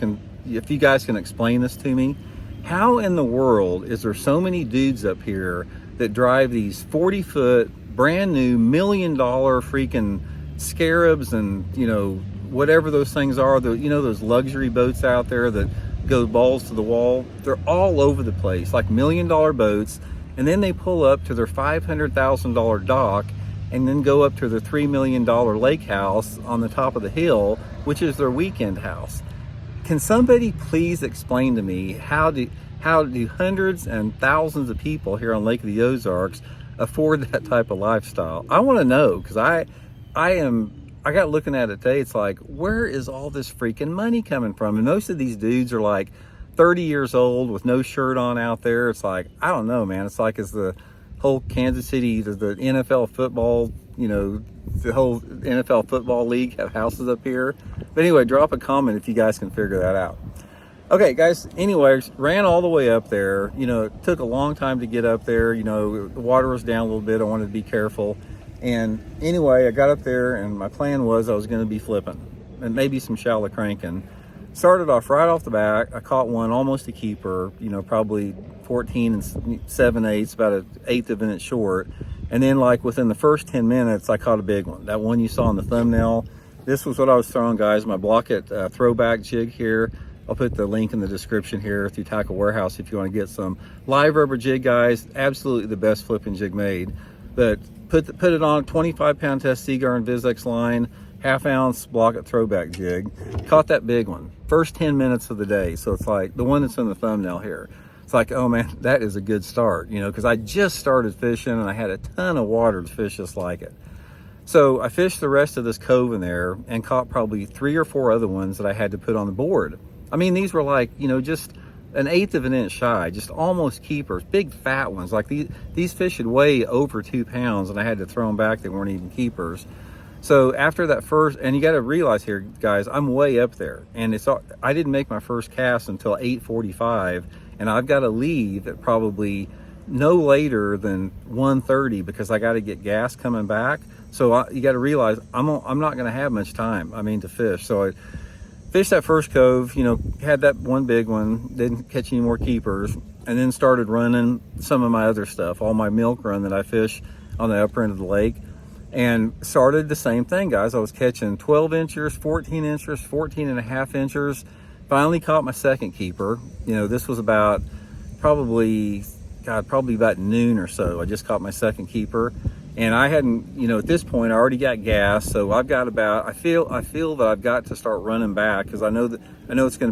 And if you guys can explain this to me, how in the world is there so many dudes up here that drive these 40-foot brand new $1 million freaking Scarabs and, you know, whatever those things are, you know, those luxury boats out there that go balls to the wall? They're all over the place, like $1 million boats. And then they pull up to their $500,000 dock and then go up to their $3 million lake house on the top of the hill, which is their weekend house. Can somebody please explain to me how do hundreds and thousands of people here on Lake of the Ozarks afford that type of lifestyle? I want to know, because I got looking at it today. It's like, where is all this freaking money coming from? And most of these dudes are like 30 years old with no shirt on out there. It's like, I don't know, man. It's like, is the whole Kansas City, the NFL football, you know, the whole NFL football league have houses up here? But anyway, drop a comment if you guys can figure that out. Okay, guys, anyways, ran all the way up there. You know, it took a long time to get up there. You know, the water was down a little bit. I wanted to be careful. And anyway, I got up there and my plan was I was going to be flipping and maybe some shallow cranking. Started off right off the back. I caught one, almost a keeper, you know, probably 14 and 7/8, about an eighth of an inch short. And then like within the first 10 minutes, I caught a big one. That one you saw in the thumbnail. This was what I was throwing, guys. My Blaukat Throwback jig here. I'll put the link in the description here through Tackle Warehouse if you want to get some. Live rubber jig, guys. Absolutely the best flipping jig made. But put it on 25-pound test Seaguar and Vizex line, half-ounce Blaukat Throwback jig. Caught that big one. First 10 minutes of the day. So it's like the one that's in the thumbnail here. It's like, oh man, that is a good start, you know, because I just started fishing and I had a ton of water to fish just like it. So I fished the rest of this cove in there and caught probably 3 or 4 other ones that I had to put on the board. I mean, these were like, you know, just an eighth of an inch shy, just almost keepers, big fat ones. Like these fish would weigh over 2 pounds and I had to throw them back. They weren't even keepers. So after that first, and you got to realize here, guys, I'm way up there, and I didn't make my first cast until 8:45, and I've got to leave at probably no later than 1:30 because I got to get gas coming back. So you got to realize I'm not going to have much time, I mean, to fish. So I fished that first cove, you know, had that one big one, didn't catch any more keepers, and then started running some of my other stuff, all my milk run that I fish on the upper end of the lake. And started the same thing, guys. I was catching 12 inchers, 14 inchers, 14 and a half inchers. Finally caught my second keeper. You know, this was about probably about noon or so. I just caught my second keeper. And I hadn't, you know, at this point I already got gas. So I've got about, I feel that I've got to start running back because I know it's going to be